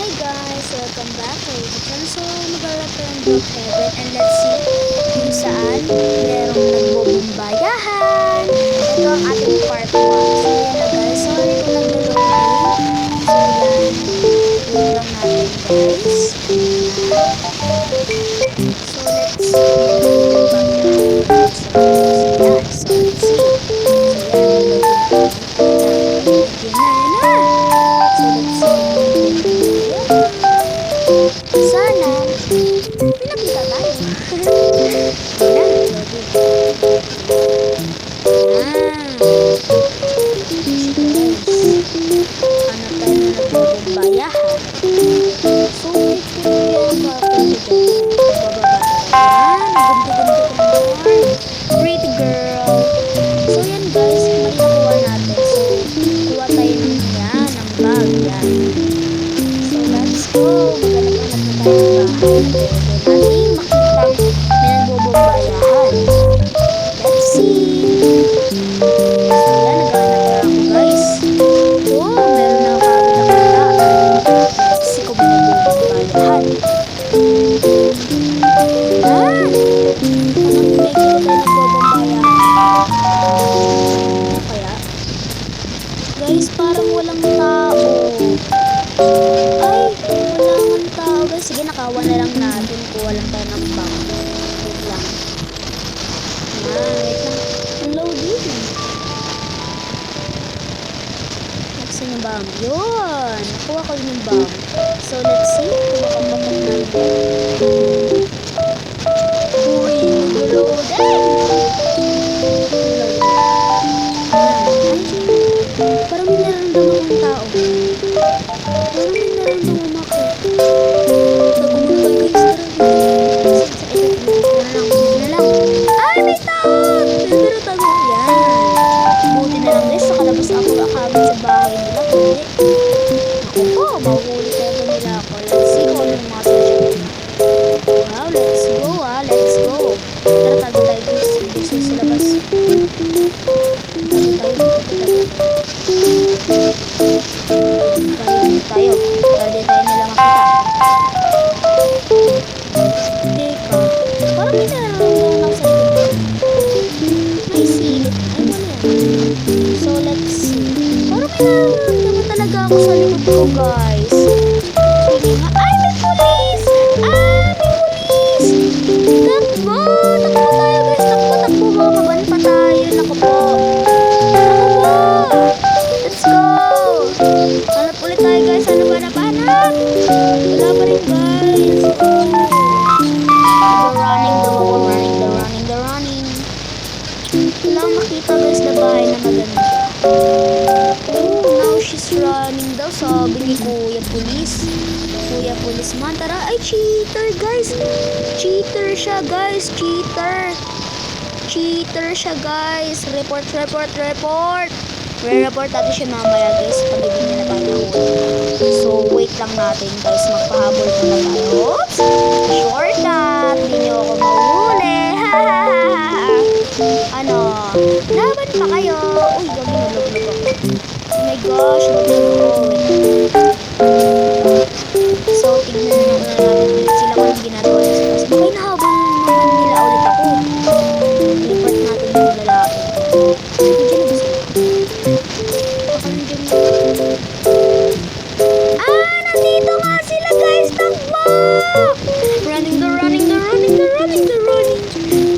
Hi guys! Welcome back to the channel. So, mag-return Brookhaven and let's see kung saan merong nagbubumbayahan. Ito ang ating part 1. So, yan na guys. Sorry kung naglo-loading. So, yan. Wait lang natin guys. So, let's see. So, let's see. So, yan. Yun na. So, let's see. Sana may nakita tayo. Hanap tayo na nagbubumbayahan. So, ito yung papel dyan. Bababa tayo. Ganda-ganda ko naman. Pretty girl. So, yan guys. May nakuha natin. So, kuha tayo ng yan. Ng bag. Yan. So, let's go. Maghanap-hanap na tayo ng bahay. Pwede natin makita may nagbubumbayahan. Let's see. So, yan. Naghanap na ako, guys. Oh, meron na ako kami nakita. Let's see kung may nagbubumbayahan. Yan. Anong may kita tayo nagbubumbayahan? Ano kaya? Guys, parang walang tao. Ay, wala ng tao guys. Sige, nakawan na lang natin. Kuha lang tayo ng bang. Wait lang. Wait lang. Ang loading. Naksin yung bang. Yun. Nakuha ko yung bang. So, let's see. Kuha ka pa natin. Uy, nag-loading. Parang may nararamdaman akong tao. Parang may nararamdaman ako. Nagumulong kayo guys. Sige na lang. Ay, may tao! Pero tago. Yan. Buti na lang guys. Nakalabas ako akabit sa bahay nila. Kundi. Ako po. Mahuhuli tayo nila ako. Let's see kung ano yung mga sasyon. Wow, let's go ah. Let's go. Tara, tago tayo guys. Gusto sa labas. Tayo. Para di tayo nila makita. Teka. Parang may nararamdaman lang sa likod. May silip. Ay, ano yan? So, let's see. Parang may nararamdaman talaga ako sa likod ko, guys. Sige nga. Ay, may pulis! May pulis! Takbo! Takbo tayo, guys. Takbo. Makaban pa tayo. Naku po. Let's go! Hanap ulit tayo guys. Ano ba napanap? Wala pa rin guys. The running. Wala akong makita guys na bahay na maganda. Oh, now she's running daw. Sabi ni Kuya Pulis. Kuya Pulisman. Tara. Ay, cheater guys. Cheater siya guys. Cheater siya guys. Report. Re-report natin siya mamaya guys pag hindi niya na tayo nahuli. So wait lang natin guys, magpahabol muna tayo. Oops! Shortcut! Hindi niyo ako mahuli. Ano? Laban pa kayo. Uy, gagi nalog na to. Oh my gosh, so tignan nyo na natin sila kung ang ginagawa nila. Bakit nahabol naman nila ulit ako? Report natin yung lalaki. Nandito nga sila guys. Takbo! Running.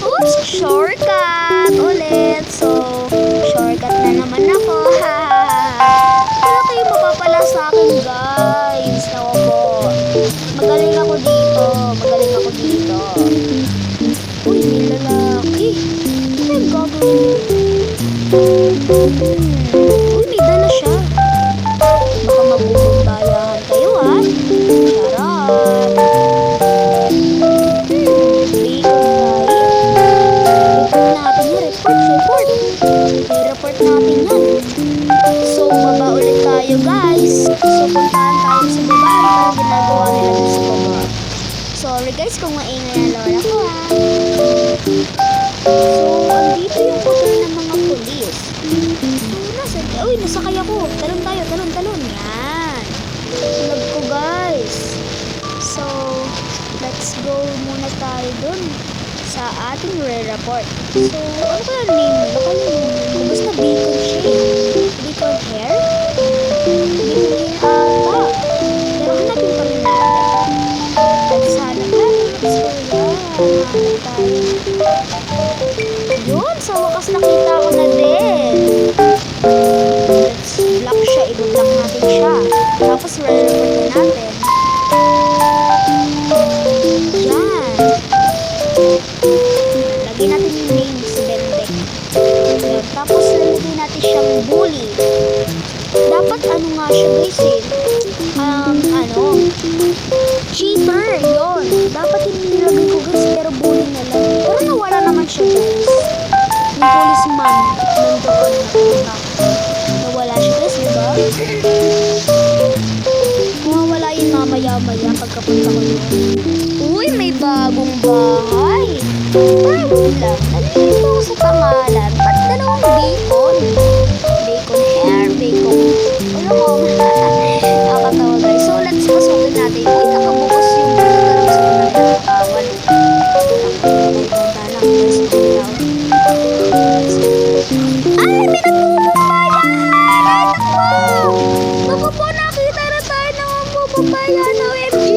Oops! Shortcut ulit. So, shortcut na naman ako. Wala kayo mapapala sa akin guys. Naku po. Magaling ako dito. Uy, may lalaki. Ano yung gagawin? Uy, may dala siya. Baka magbubumbayahan kayo ha. Charot. Report natin yan. So, baba ulit tayo guys. So, puntahan tayo sa baba. Ano ginagawa nila dun sa baba? Sorry guys kung maingay ang lola ko ha. So, andito yung hotel ng mga pulis. Uy, nasakay ako. Talon tayo. Yan. Lag ko guys. tayo dun sa ating re-report. So, ano kaya name mo? Nakalimutan ko. Basta bacon siya eh. Bacon hair? Bacon hair ata. Pero hanapin pa rin natin. Let's hanap natin. So, yan. Hanap tayo. Yun, sa wakas nakita ko na din. Let's block siya. I-block natin siya. Tapos re-report na natin. Yan. Lagyan natin yung name si Bendek. Yan. Tapos lalagyan natin siyang bully. Dapat ano nga siya guys eh. Cheater. Yun. Dapat yung nilagay ko guys pero bully na lang. Pero nawala naman siya guys. Yung policeman. Nandoon. Nawala siya guys, diba? Mawawala yun mamaya-maya pagkapunta ko doon. Uy, may bagong bahay. Bago lang. Nalilito ako sa pangalan. Ba't dalawang bacon? Bacon hair, bacon. Wala ko. Nakakatawa guys. So, let's pasukin natin. Uy, nakabukas yung parang sa pinagkakawan. Nagpunta lang guys. Ay, may nagpupumbayan! Naku po, nakita na tayo ng pupumbayan. OMG!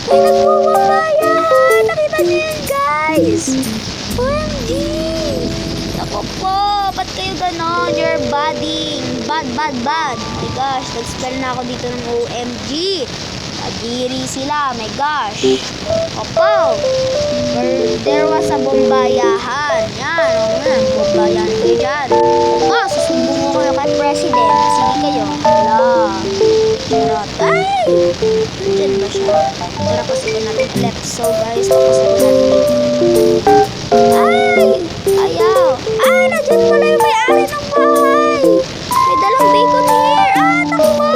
May nagpupumbayan! Nakita niyo yun guys! OMG! Naku po, ba't kayo ganon? You're badding! Bad! My gosh, nag-spell na ako dito ng OMG! Adiri sila, my gosh! Opo! There was a bombayahan. Yan, o nga, bombayahan kayo dyan. Susumbong ko kayo kay President. Sige kayo. Wala. Charot. Ay! Diyan ba siya? Tara, pasukin natin ulit. So guys, papasukin natin. Ay! Ayaw. Nandiyan pala yung may-ari ng bahay. May dalang bacon here. Takbo!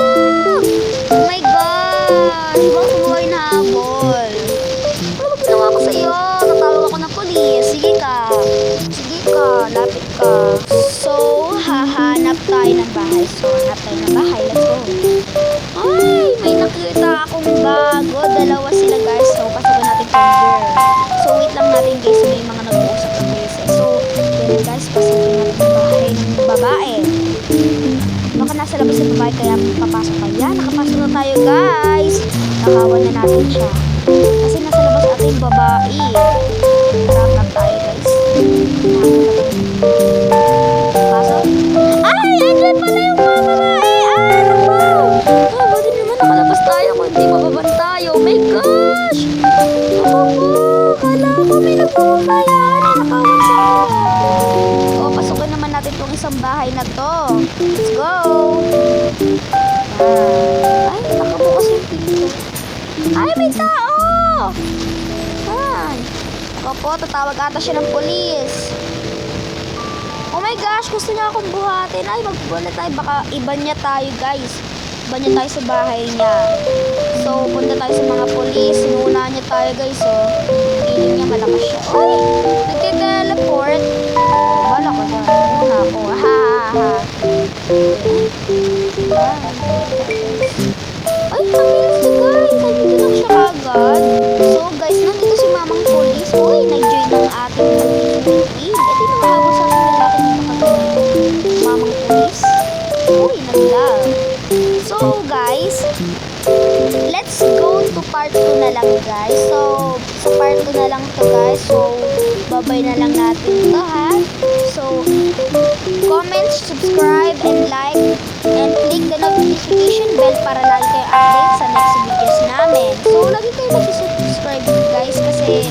Oh my gosh! Ibang kumuha yung habol. Ano ba ginawa ko sa'yo? Natawag ako ng polis. Sige ka. Lapit ka. So, hahanap tayo ng bahay. Let's go. Ay, may nakita akong bago. Dalawa sila guys. So, pasukin natin yung girl. So, wait lang natin guys. May mga nag-uusap na guys. So, then guys, pasukin natin yung bahay ng babae. Baka nasa labas yung babae kaya papasok tayo. Yan, nakapasok na tayo guys. Nakawan na natin siya. Kasi nasa labas natin yung babae. Harap tayo guys. Pasok. Ay! Andyan pala yung mga babae! Naku! Ba't naman nakalabas tayo kung hindi mababan tayo? Oh my gosh! Naku! Kala ko may nagpapamayan. Nakawan sa akin. Pasukin naman natin itong isang bahay na to. Let's go! Ay, nakabukas yung pinto. Ay, may tao! Ay! Ako po, tatawag ata siya ng polis. Oh my gosh, gusto niya akong buhatin. Ay, magbuhat tayo. Baka iba niya tayo, guys. Iba niya tayo sa bahay niya. So, punta tayo sa mga polis. Sinuunahan niya tayo, guys. Feeling niya malakas siya. Uy! Nagte-teleport. Bala ko dyan. Muna ako. Ha. Ay, kamilis na, guys. Nandito lang siya agad. So, guys, nandito si mamang polis. Uy, nag-join ng ating meeting. Ito yung mahawag sa ating lalaki dito kagaling. Mamang polis. Uy, nag-love. So, guys, let's go to part 2 na lang, guys. So, sa part 2 na lang to, guys. So, babay na lang natin to, ha? So, comment, subscribe, and like, and click the notification bell para lagi kayo update sa next videos namin. So, lagi kayo mag-subscribe, guys, kasi